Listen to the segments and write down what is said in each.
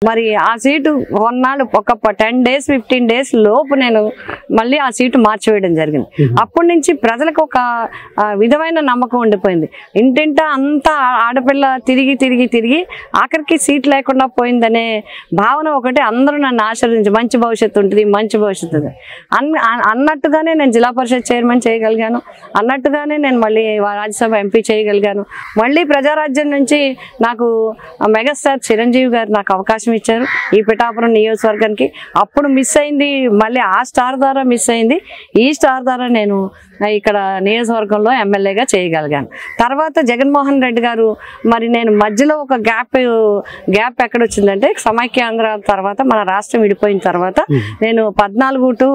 మరి ఆ సీటు కొన్నాళ్ళు ఒక 10 days 15 days లోపు నేను మళ్ళీ ఆ సీటు మార్చివేయడం జరిగింది. అప్పటి నుంచి ప్రజలకు ఒక విధమైన నమ్మకం ఉండిపోయింది. ఇంటింటా అంతా ఆడపిల్ల తిరిగి తిరిగి తిరిగి ఆఖరికి సీట్ లేకుండా పోయిందనే భావన ఒకటి. అందరూ నన్ను ఆశీర్వదించి మంచి భవిష్యత్తు ఉంటుంది, మంచి భవిష్యత్తు అన్నట్టుగానే నేను జిల్లా పరిషత్ చైర్మన్ చేయగలిగాను, అన్నట్టుగానే నేను మళ్ళీ రాజ్యసభ ఎంపీ చేయగలిగాను. మళ్ళీ ప్రజారాజ్యం నుంచి నాకు మెగాస్టార్ చిరంజీవి గారు నాకు అవకాశం ఇచ్చారు ఈ పిఠాపురం నియోజకవర్గానికి. అప్పుడు మిస్ అయింది, మళ్ళీ ఆ స్టార్ ద్వారా మిస్ అయింది. ఈ స్టార్ ద్వారా నేను ఇక్కడ నియోజకవర్గంలో ఎమ్మెల్యేగా చేయగలిగాను. తర్వాత జగన్మోహన్ రెడ్డి గారు మరి నేను మధ్యలో ఒక గ్యాప్ ఎక్కడ వచ్చిందంటే సమైక్య ఆంధ్ర తర్వాత మన రాష్ట్రం విడిపోయిన తర్వాత నేను 14 to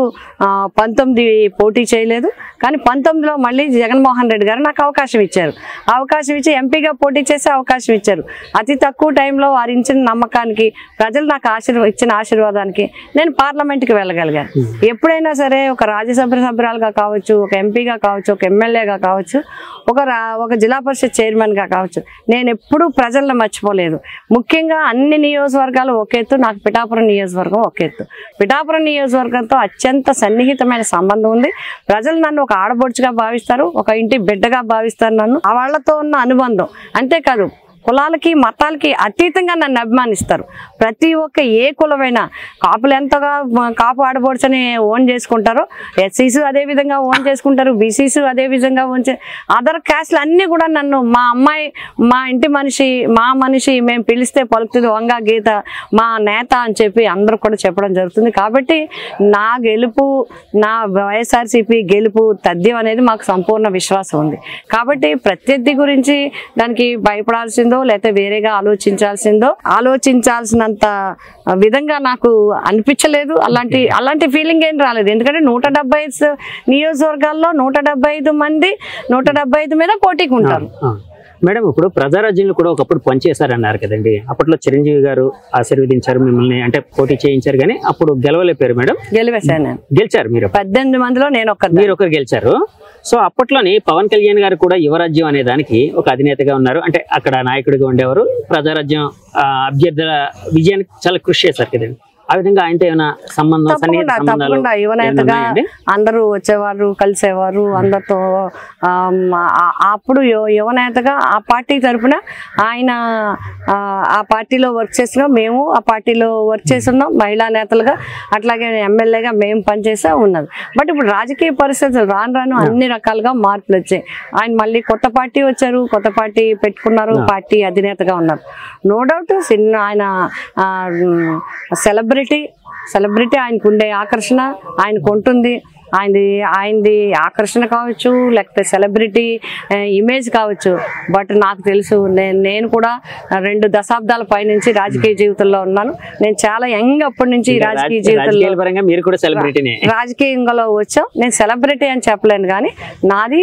19 పోటీ చేయలేదు. కానీ 19లో మళ్ళీ జగన్మోహన్ రెడ్డి గారు నాకు అవకాశం ఇచ్చారు. అవకాశం ఇచ్చి ఎంపీగా పోటీ చేసే అవకాశం ఇచ్చారు. అతి తక్కువ టైంలో వారు ఇచ్చిన నమ్మకానికి, ప్రజలు నాకు ఇచ్చిన ఆశీర్వాదానికి నేను పార్లమెంట్కి వెళ్ళగలిగాను. ఎప్పుడైనా సరే ఒక రాజ్యసభ సభ్యురాలుగా కావచ్చు, ఒక ఎంపీగా కావచ్చు, ఒక ఎమ్మెల్యేగా కావచ్చు, ఒక జిల్లా పరిషత్ చైర్మన్గా కావచ్చు, నేను ఎప్పుడూ ప్రజలను మర్చిపోలేదు. ముఖ్యంగా అన్ని నియోజకవర్గాలు ఒక ఎత్తు, నాకు పిఠాపురం నియోజకవర్గం ఒక ఎత్తు. పిఠాపురం నియోజకవర్గంతో అత్యంత సన్నిహితమైన సంబంధం ఉంది. ప్రజలు నన్ను ఒక ఆడబొడుచుగా భావిస్తారు, ఒక ఇంటి బిడ్డగా భావిస్తారు. నన్ను ఆ వాళ్లతో ఉన్న అనుబంధం అంతేకాదు, కులాలకి మతాలకి అతీతంగా నన్ను అభిమానిస్తారు. ప్రతి ఒక్క ఏ కులమైనా కాపులు ఎంతగా కాపు ఆడబోడ్చని ఓన్ చేసుకుంటారో ఎస్సీస్ అదే విధంగా ఓన్ చేసుకుంటారు, బీసీస్ అదే విధంగా అదర్ క్యాస్ట్లు అన్నీ కూడా నన్ను మా అమ్మాయి, మా ఇంటి మనిషి, మా మనిషి, మేము పిలిస్తే పలుకుతుంది వంగా గీత, మా నేత అని చెప్పి అందరూ కూడా చెప్పడం జరుగుతుంది. కాబట్టి నా గెలుపు, నా వైఎస్ఆర్సీపీ గెలుపు తథ్యం అనేది మాకు సంపూర్ణ విశ్వాసం ఉంది. కాబట్టి ప్రత్యర్థి గురించి దానికి భయపడాల్సింది లేకపోతే వేరేగా ఆలోచించాల్సినంత విధంగా నాకు అనిపించలేదు. అలాంటి ఫీలింగ్ ఏం రాలేదు. ఎందుకంటే 175 నియోజకవర్గాల్లో 175 మంది 175 మీద పోటీకి ఉంటారు. మేడం, ఇప్పుడు ప్రజారాజ్యంలో కూడా ఒకప్పుడు పనిచేశారన్నారు కదండి. అప్పట్లో చిరంజీవి గారు ఆశీర్వదించారు మిమ్మల్ని, అంటే పోటీ చేయించారు, కానీ అప్పుడు గెలవలేపారు. మేడం గెలివేశాను. గెలిచారు మీరు 18 మందిలో నేను మీరు ఒకరు గెలిచారు. సో అప్పట్లోని పవన్ కళ్యాణ్ గారు కూడా యువరాజ్యం అనే దానికి ఒక అధినేతగా ఉన్నారు. అంటే అక్కడ నాయకుడిగా ఉండేవారు. ప్రజారాజ్యం అభ్యర్థుల విజయానికి చాలా కృషి చేశారు కదండి. ఆ విధంగా ఆయనతో ఏమైనా సంబంధం? తప్పకుండా యువనేతగా అందరూ వచ్చేవారు, కలిసేవారు అందరితో. అప్పుడు యువనేతగా ఆ పార్టీ తరఫున ఆయన ఆ పార్టీలో వర్క్ చేస్తున్నాం, మేము ఆ పార్టీలో వర్క్ చేస్తున్నాం మహిళా నేతలుగా, అట్లాగే ఎమ్మెల్యేగా మేము పనిచేసా ఉన్నది. బట్ ఇప్పుడు రాజకీయ పరిస్థితులు రాను అన్ని రకాలుగా మార్పులు వచ్చాయి. ఆయన మళ్ళీ కొత్త పార్టీ వచ్చారు, కొత్త పార్టీ పెట్టుకున్నారు, పార్టీ అధినేతగా ఉన్నారు. నో డౌట్ ఆయన సెలబ్రిటీ ఆయనకు ఉండే ఆకర్షణ ఆయనకు ఉంటుంది. ఆయనది ఆకర్షణ కావచ్చు, లేకపోతే సెలబ్రిటీ ఇమేజ్ కావచ్చు. బట్ నాకు తెలుసు, నేను కూడా 2 దశాబ్దాల పైనుంచి రాజకీయ జీవితంలో ఉన్నాను. నేను చాలా యంగ్ అప్పటి నుంచి రాజకీయ జీవితంలో రాజకీయంలో వచ్చాం. నేను సెలబ్రిటీ అని చెప్పలేను, కానీ నాది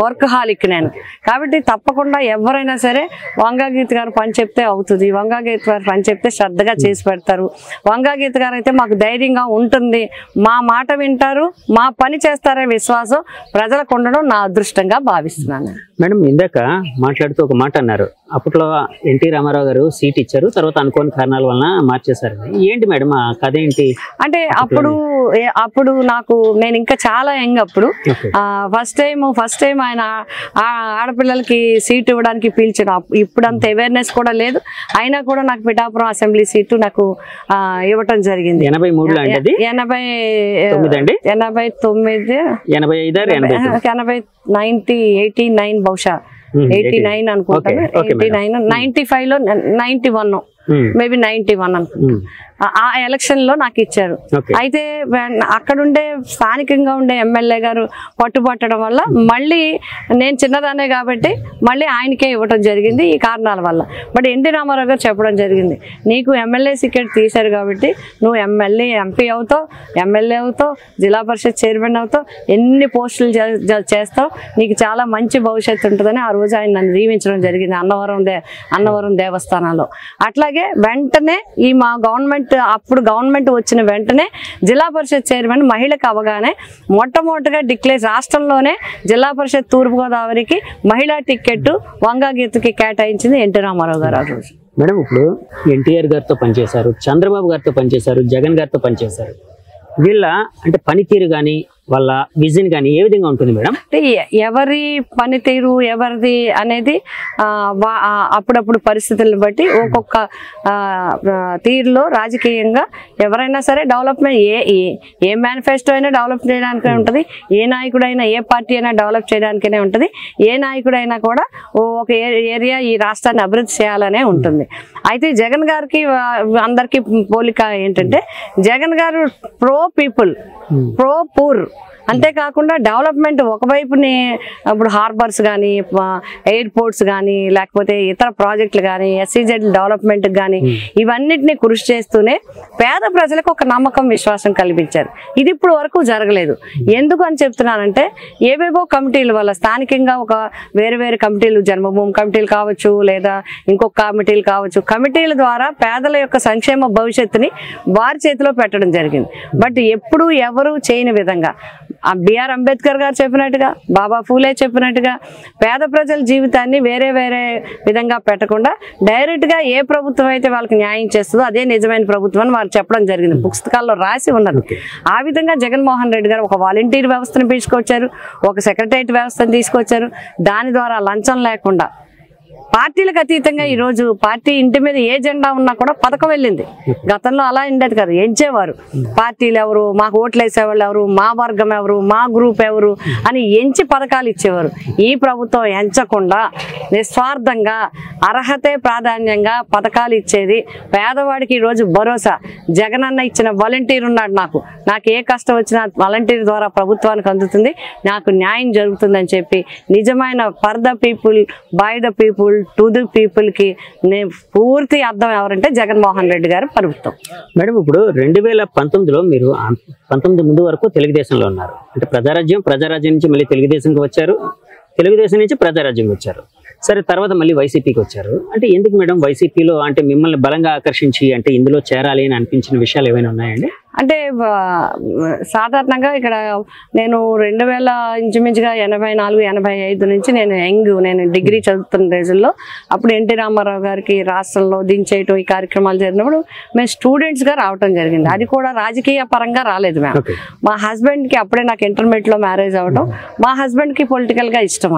వర్క్ హాలిక్ నేను. కాబట్టి తప్పకుండా ఎవరైనా సరే వంగాగీత గారు పని చెప్తే అవుతుంది, వంగాగీత గారు పని చెప్తే శ్రద్ధగా చేసి పెడతారు. వంగాగీత గారు అయితే మాకు ధైర్యంగా ఉంటుంది, మా మాట వింటారు, మా పని చేస్తారే విశ్వాసం ప్రజలకు ఉండడం నా అదృష్టంగా భావిస్తున్నాను. మేడం, ఇందాక మాట్లాడుతూ ఒక మాట అన్నారు, అప్పట్లో ఎన్టీ రామారావు గారు సీట్ ఇచ్చారు, తర్వాత అనుకోని కారణాల వలన మార్చేశారు. ఏంటి మేడం ఆ కథ ఏంటి? అంటే అప్పుడు నేను ఇంకా చాలా యంగ్. అప్పుడు ఫస్ట్ టైం ఆయన ఆడపిల్లలకి సీట్ ఇవ్వడానికి పిలిచిన. ఇప్పుడు అంత అవేర్నెస్ కూడా లేదు, అయినా కూడా నాకు పిఠాపురం అసెంబ్లీ సీటు నాకు ఇవ్వటం జరిగింది. 89 బహుశా 89 అనుకుంటాను. 89 95లో 91 మేబీ 91 అనుకుంటాను. ఆ ఎలక్షన్ లో నాకు ఇచ్చారు. అయితే అక్కడుండే స్థానికంగా ఉండే ఎమ్మెల్యే గారు పట్టుబట్టడం వల్ల మళ్ళీ నేను చిన్నదానే కాబట్టి మళ్ళీ ఆయనకే ఇవ్వటం జరిగింది ఈ కారణాల వల్ల. బట్ ఎన్టీ రామారావు గారు చెప్పడం జరిగింది, నీకు ఎమ్మెల్యే టికెట్ తీశారు కాబట్టి నువ్వు ఎంపీ అవుతావు, ఎమ్మెల్యే అవుతావు, జిల్లా పరిషత్ చైర్మన్ అవుతావు, ఎన్ని పోస్టులు చేస్తావు, నీకు చాలా మంచి భవిష్యత్తు ఉంటుందని ఆ రోజు ఆయన నన్ను దీవించడం జరిగింది అన్నవరం దేవస్థానంలో. అట్లాగే వెంటనే ఈ మా అప్పుడు గవర్నమెంట్ వచ్చిన వెంటనే జిల్లా పరిషత్ చైర్మన్ మహిళకు అవగానే మొట్టమొదటిగా రాష్ట్రంలోనే జిల్లా పరిషత్ తూర్పుగోదావరికి మహిళా టికెట్ వంగాగీతకి కేటాయించింది ఎన్టీ రామారావు గారు ఆ రోజు. మేడం ఇప్పుడు ఎన్టీఆర్ గారితో పనిచేశారు, చంద్రబాబు గారితో పనిచేశారు, జగన్ గారితో పనిచేశారు. వీళ్ళ అంటే పనితీరు కానీ వాళ్ళ విజన్ కానీ ఏ విధంగా ఉంటుంది మేడం? అంటే ఎవరి పనితీరు ఎవరిది అనేది అప్పుడప్పుడు పరిస్థితులను బట్టి ఒక్కొక్క తీరులో రాజకీయంగా ఎవరైనా సరే డెవలప్మెంట్ ఏ మేనిఫెస్టో అయినా డెవలప్ చేయడానికే ఉంటుంది, ఏ నాయకుడైనా ఏ పార్టీ అయినా డెవలప్ చేయడానికనే ఉంటుంది, ఏ నాయకుడైనా కూడా ఒక ఏరియా ఈ రాష్ట్రాన్ని అభివృద్ధి చేయాలనే ఉంటుంది. అయితే జగన్ గారికి అందరికీ పోలిక ఏంటంటే జగన్ గారు ప్రో పీపుల్, ప్రో పూర్, అంతేకాకుండా డెవలప్మెంట్ ఒకవైపుని ఇప్పుడు హార్బర్స్ కానీ ఎయిర్పోర్ట్స్ కానీ లేకపోతే ఇతర ప్రాజెక్టులు కానీ SEZ డెవలప్మెంట్ కానీ ఇవన్నిటిని కృషి చేస్తూనే పేద ప్రజలకు ఒక నమ్మకం విశ్వాసం కల్పించారు. ఇది ఇప్పుడు వరకు జరగలేదు. ఎందుకు అని చెప్తున్నానంటే ఏవేవో కమిటీల వల్ల స్థానికంగా ఒక వేరు వేరు కమిటీలు, జన్మభూమి కమిటీలు కావచ్చు లేదా ఇంకొక కమిటీలు కావచ్చు, కమిటీల ద్వారా పేదల యొక్క సంక్షేమ భవిష్యత్తుని వారి చేతిలో పెట్టడం జరిగింది. బట్ ఎప్పుడు ఎవరు చేయని విధంగా బిఆర్ అంబేద్కర్ గారు చెప్పినట్టుగా, బాబా ఫూలే చెప్పినట్టుగా పేద ప్రజల జీవితాన్ని వేరే వేరే విధంగా పెట్టకుండా డైరెక్ట్గా ఏ ప్రభుత్వం అయితే వాళ్ళకి న్యాయం చేస్తుందో అదే నిజమైన ప్రభుత్వం అని వాళ్ళు చెప్పడం జరిగింది, పుస్తకాల్లో రాసి ఉన్నది. ఆ విధంగా జగన్మోహన్ రెడ్డి గారు ఒక వాలంటీర్ వ్యవస్థను తీసుకొచ్చారు, ఒక సెక్రటరియట్ వ్యవస్థను తీసుకొచ్చారు. దాని ద్వారా లంచం లేకుండా పార్టీలకు అతీతంగా ఈరోజు పార్టీ ఇంటి మీద ఏ జెండా ఉన్నా కూడా పథకం వెళ్ళింది. గతంలో అలా ఉండేది కదా, ఎంచేవారు పార్టీలు ఎవరు, మాకు ఓట్లు వేసేవాళ్ళు ఎవరు, మా వర్గం ఎవరు, మా గ్రూప్ ఎవరు అని ఎంచి పథకాలు ఇచ్చేవారు. ఈ ప్రభుత్వం ఎంచకుండా నిస్వార్థంగా అర్హతే ప్రాధాన్యంగా పథకాలు ఇచ్చేది. పేదవాడికి ఈరోజు భరోసా. జగనన్న ఇచ్చిన వాలంటీర్ ఉన్నాడు, నాకు ఏ కష్టం వచ్చినా వాలంటీర్ ద్వారా ప్రభుత్వానికి అందుతుంది, నాకు న్యాయం జరుగుతుందని చెప్పి నిజమైన for the people by the people to the people కి పూర్తి అర్థం ఎవరంటే జగన్మోహన్ రెడ్డి గారు ప్రభుత్వం. మేడం ఇప్పుడు 2019లో మీరు 19 ముందు వరకు తెలుగుదేశంలో ఉన్నారు. అంటే ప్రజారాజ్యం నుంచి మళ్ళీ తెలుగుదేశంకి వచ్చారు, తెలుగుదేశం నుంచి ప్రజారాజ్యం వచ్చారు. సరే తర్వాత మళ్ళీ వైసీపీకి వచ్చారు. అంటే ఎందుకు మేడం వైసీపీలో అంటే మిమ్మల్ని బలంగా ఆకర్షించి అంటే ఇందులో చేరాలి అని అనిపించిన విషయాలు ఏమైనా ఉన్నాయండి? అంటే సాధారణంగా ఇక్కడ నేను 2000 ఇంచుమించుగా 84, 85 నుంచి నేను డిగ్రీ చదువుతున్న రోజుల్లో అప్పుడు ఎన్టీ రామారావు గారికి రాష్ట్రంలో దించేయటం ఈ కార్యక్రమాలు జరిగినప్పుడు మేము స్టూడెంట్స్గా రావటం జరిగింది. అది కూడా రాజకీయ పరంగా రాలేదు మేము. మా హస్బెండ్కి అప్పుడే నాకు ఇంటర్మీడియట్లో మ్యారేజ్ అవ్వడం, మా హస్బెండ్కి పొలిటికల్గా ఇష్టం,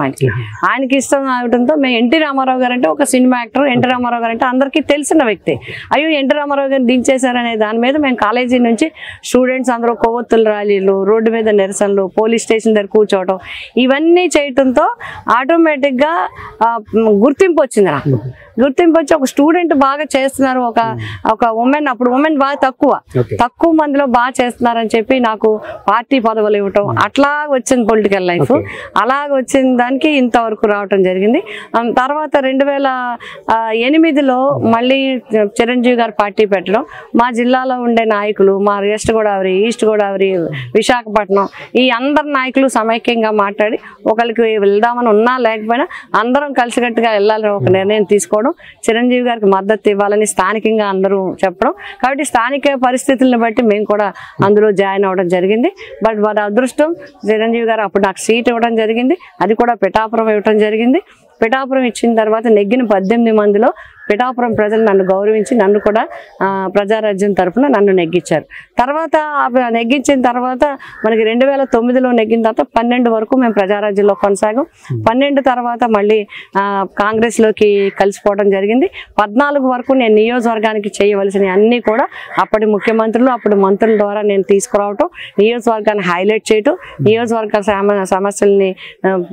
ఆయనకి ఇష్టం అవడంతో మేము ఎన్టీ రామారావు గారు అంటే ఒక సినిమా యాక్టర్, ఎన్టీ రామారావు గారు అంటే అందరికీ తెలిసిన వ్యక్తి. అయ్యో ఎన్టీ రామారావు గారిని దించేశారనే దాని మీద మేము కాలేజీ నుంచి స్టూడెంట్స్ అందరూ కొవ్వొత్తుల ర్యాలీలు, రోడ్డు మీద నిరసనలు, పోలీస్ స్టేషన్ దగ్గర కూర్చోవటం ఇవన్నీ చేయటంతో ఆటోమేటిక్గా గుర్తింపు వచ్చింది. నాకు గుర్తింపు వచ్చి ఒక స్టూడెంట్ బాగా చేస్తున్నారు, ఒక ఉమెన్, అప్పుడు ఉమెన్ బాగా తక్కువ మందిలో బాగా చేస్తున్నారని చెప్పి నాకు పార్టీ పదవులు ఇవ్వటం, అట్లా వచ్చింది పొలిటికల్ లైఫ్. అలాగ వచ్చిన దానికి ఇంతవరకు రావటం జరిగింది. తర్వాత 2008లో మళ్ళీ చిరంజీవి గారు పార్టీ పెట్టడం, మా జిల్లాలో ఉండే నాయకులు, మా వెస్ట్ గోదావరి, ఈస్ట్ గోదావరి, విశాఖపట్నం ఈ అందరు నాయకులు సమైక్యంగా మాట్లాడి ఒకరికి వెళ్దామని ఉన్నా లేకపోయినా అందరం కలిసికట్టుగా వెళ్ళాలని ఒక నిర్ణయం తీసుకోవడం, చిరంజీవి గారికి మద్దతు ఇవ్వాలని స్థానికంగా అందరూ చెప్పడం. కాబట్టి స్థానిక పరిస్థితులను బట్టి మేము కూడా అందులో జాయిన్ అవ్వడం జరిగింది. బట్ వారి అదృష్టం చిరంజీవి గారు అప్పుడు నాకు సీట్ ఇవ్వడం జరిగింది, అది కూడా పిఠాపురం ఇవ్వడం జరిగింది. పిఠాపురం ఇచ్చిన తర్వాత నెగ్గిన 18 మందిలో పిఠాపురం ప్రజలు నన్ను గౌరవించి నన్ను కూడా ప్రజారాజ్యం తరఫున నన్ను నెగ్గించారు. తర్వాత నెగ్గించిన తర్వాత మనకి 2009లో నెగ్గిన తర్వాత 12 వరకు మేము ప్రజారాజ్యంలో కొనసాగాం. 12 తర్వాత మళ్ళీ కాంగ్రెస్లోకి కలిసిపోవడం జరిగింది. 14 వరకు నేను నియోజకవర్గానికి చేయవలసిన అన్నీ కూడా అప్పటి ముఖ్యమంత్రులు, అప్పటి మంత్రుల ద్వారా నేను తీసుకురావటం, నియోజకవర్గాన్ని హైలైట్ చేయటం, నియోజకవర్గ సమస్యల్ని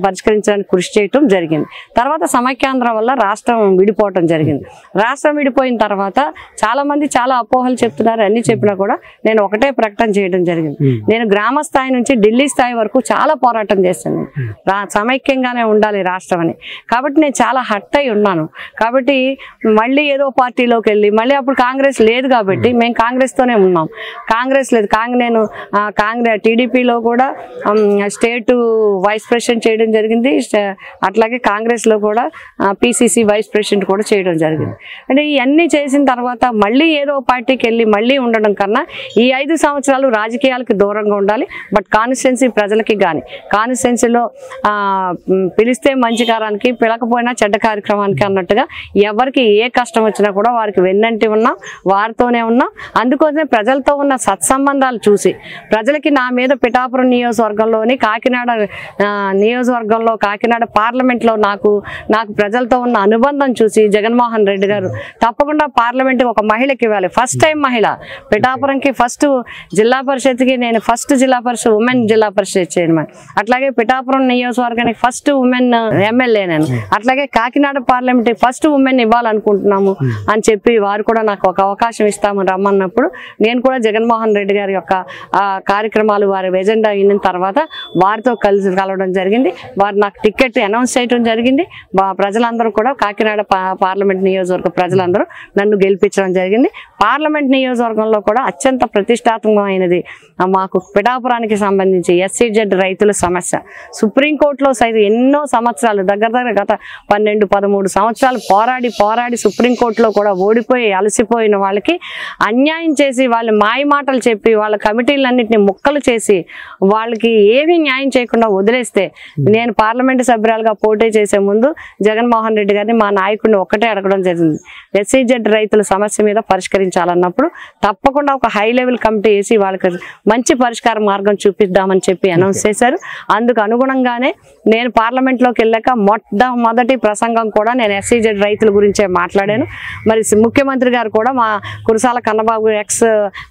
పరిష్కరించడానికి కృషి చేయటం జరిగింది. తర్వాత సమైక్యాంధ్ర వల్ల రాష్ట్రం విడిపోవటం జరిగింది. రాష్ట్రం విడిపోయిన తర్వాత చాలా మంది చాలా అపోహలు చెప్తున్నారు, అన్ని చెప్పినా కూడా నేను ఒకటే ప్రకటన చేయడం జరిగింది. నేను గ్రామ స్థాయి నుంచి ఢిల్లీ స్థాయి వరకు చాలా పోరాటం చేశాను, సమైక్యంగానే ఉండాలి రాష్ట్రం అని. కాబట్టి నేను చాలా హట్ అయి ఉన్నాను. కాబట్టి మళ్ళీ ఏదో పార్టీలోకి వెళ్ళి మళ్ళీ అప్పుడు కాంగ్రెస్ లేదు కాబట్టి మేము కాంగ్రెస్తోనే ఉన్నాం. కాంగ్రెస్ లేదు, నేను టీడీపీలో కూడా స్టేట్ వైస్ ప్రెసిడెంట్ చేయడం జరిగింది. అట్లాగే కాంగ్రెస్లో కూడా PCC వైస్ ప్రెసిడెంట్ కూడా చేయడం జరిగింది. జరిగింది. అంటే ఇవన్నీ చేసిన తర్వాత మళ్ళీ ఏదో పార్టీకి వెళ్ళి మళ్ళీ ఉండడం కన్నా ఈ 5 సంవత్సరాలు రాజకీయాలకి దూరంగా ఉండాలి. బట్ కాన్స్టిట్యున్సీ ప్రజలకి కానీ కాన్స్టిట్యున్సీలో పిలిస్తే మంచి కారానికి పిలకపోయినా చెడ్డ కార్యక్రమానికి అన్నట్టుగా ఎవరికి ఏ కష్టం వచ్చినా కూడా వారికి వెన్నంటి ఉన్నాం, వారితోనే ఉన్నాం. అందుకోసమే ప్రజలతో ఉన్న సత్సంబంధాలు చూసి ప్రజలకి నా మీద పిఠాపురం నియోజకవర్గంలోని కాకినాడ నియోజకవర్గంలో కాకినాడ పార్లమెంట్లో నాకు ప్రజలతో ఉన్న అనుబంధం చూసి జగన్మోహన్ రెడ్డి గారు తప్పకుండా పార్లమెంట్కి ఒక మహిళకి ఇవ్వాలి. ఫస్ట్ టైం మహిళ పిఠాపురంకి ఫస్ట్ జిల్లా పరిషత్కి నేను ఫస్ట్ జిల్లా పరిషత్ ఉమెన్ జిల్లా పరిషత్ చైర్మన్, అట్లాగే పిఠాపురం నియోజకవర్గానికి ఫస్ట్ ఉమెన్ ఎమ్మెల్యే నేను, అట్లాగే కాకినాడ పార్లమెంట్ ఫస్ట్ ఉమెన్ ఇవ్వాలనుకుంటున్నాము అని చెప్పి వారు కూడా నాకు ఒక అవకాశం ఇస్తాము రమ్మన్నప్పుడు నేను కూడా జగన్మోహన్ రెడ్డి గారి యొక్క కార్యక్రమాలు వారి ఎజెండా అయిన తర్వాత వారితో కలవడం జరిగింది. వారు నాకు టికెట్ అనౌన్స్ చేయడం జరిగింది. ప్రజలందరూ కూడా కాకినాడ పార్లమెంట్ నియోజకవర్గ ప్రజలందరూ నన్ను గెలిపించడం జరిగింది. పార్లమెంట్ నియోజకవర్గంలో కూడా అత్యంత ప్రతిష్టాత్మకమైనది మాకు పిఠాపురానికి సంబంధించి SCZ రైతుల సమస్య సుప్రీంకోర్టులో సైతం ఎన్నో సంవత్సరాలు దగ్గర గత 12-13 సంవత్సరాలు పోరాడి సుప్రీంకోర్టులో కూడా ఓడిపోయి అలసిపోయిన వాళ్ళకి అన్యాయం చేసి వాళ్ళు మాయ మాటలు చెప్పి వాళ్ళ కమిటీలన్నింటినీ ముక్కలు చేసి వాళ్ళకి ఏమీ న్యాయం చేయకుండా వదిలేస్తే నేను పార్లమెంటు సభ్యురాలుగా పోటీ చేసే ముందు జగన్మోహన్ రెడ్డి గారిని మా నాయకుడిని ఒక్కటే అడగడం జరిగింది. SCZ రైతుల సమస్య మీద పరిష్కరించాలన్నప్పుడు తప్పకుండా ఒక హై లెవెల్ కమిటీ వేసి వాళ్ళకి మంచి పరిష్కార మార్గం చూపిద్దామని చెప్పి అనౌన్స్ చేశారు. అందుకు అనుగుణంగానే నేను పార్లమెంట్లోకి వెళ్ళాక మొట్టమొదటి ప్రసంగం కూడా నేను SCZ రైతుల గురించే మాట్లాడాను. మరి ముఖ్యమంత్రి గారు కూడా మా Kurasala Kannababu X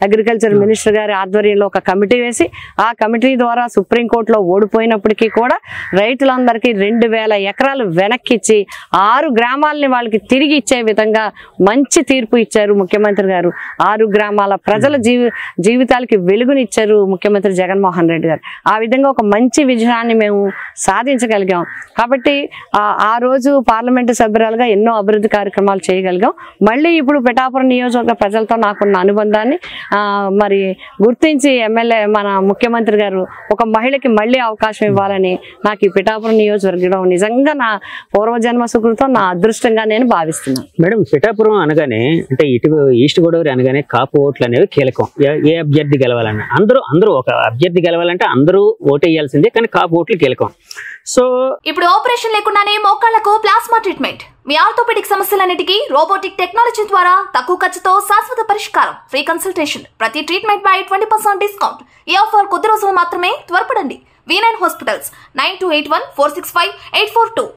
agriculture minister గారి ఆధ్వర్యంలో ఒక కమిటీ వేసి ఆ కమిటీ ద్వారా సుప్రీంకోర్టులో ఓడిపోయినప్పటికీ కూడా రైతులందరికీ 2000 ఎకరాలు వెనక్కిచ్చి 6 గ్రామాలని వాళ్ళకి తిరిగి ఇచ్చే విధంగా మంచి తీర్పు ఇచ్చారు ముఖ్యమంత్రి గారు. 6 గ్రామాల ప్రజల జీవితాలకి వెలుగునిచ్చారు ముఖ్యమంత్రి జగన్మోహన్ రెడ్డి గారు. ఆ విధంగా ఒక మంచి విజయాన్ని మేము సాధించగలిగాం. కాబట్టి ఆ రోజు పార్లమెంటు సభ్యురాలుగా ఎన్నో అభివృద్ధి కార్యక్రమాలు చేయగలిగాం. మళ్ళీ ఇప్పుడు పిఠాపురం నియోజకవర్గ ప్రజలతో నాకున్న అనుబంధాన్ని మరి గుర్తించి ఎమ్మెల్యే మన ముఖ్యమంత్రి గారు ఒక మహిళకి మళ్ళీ అవకాశం ఇవ్వాలని నాకు ఈ పిఠాపురం నియోజకవర్గం నిజంగా నా పూర్వజన్మ సుకృతం, నా అదృష్టంగా నేను భావిస్తున్నాను. మేడం, పిఠాపురం అనగానే అంటే ఈస్ట్ గోదావరి అనగానే కాపు ఓట్లు అనేవి కీలకం. ఏ అభ్యర్థి గెలవాలన్నా అందరూ ఒక అభ్యర్థి గెలవాలంటే అందరూ ఓటేయాల్సిందే, కానీ కాపు ఓట్లు కీలకం. సో ఇప్పుడు ఆపరేషన్ లేకుండానే మోకాళ్లకు ప్లాస్మా ట్రీట్మెంట్, మీ ఆర్థోపెడిక్ సమస్యలన్నిటికీ రోబోటిక్ టెక్నాలజీ ద్వారా తక్కువ ఖర్చుతో శాశ్వత పరిష్కారం, ఫ్రీ కన్సల్టేషన్, ప్రతి ట్రీట్మెంట్ పై 20% డిస్కౌంట్. ఈ ఆఫర్ కొద్ది రోజులు మాత్రమే, త్వరపడండి. V9 hospitals 9281465842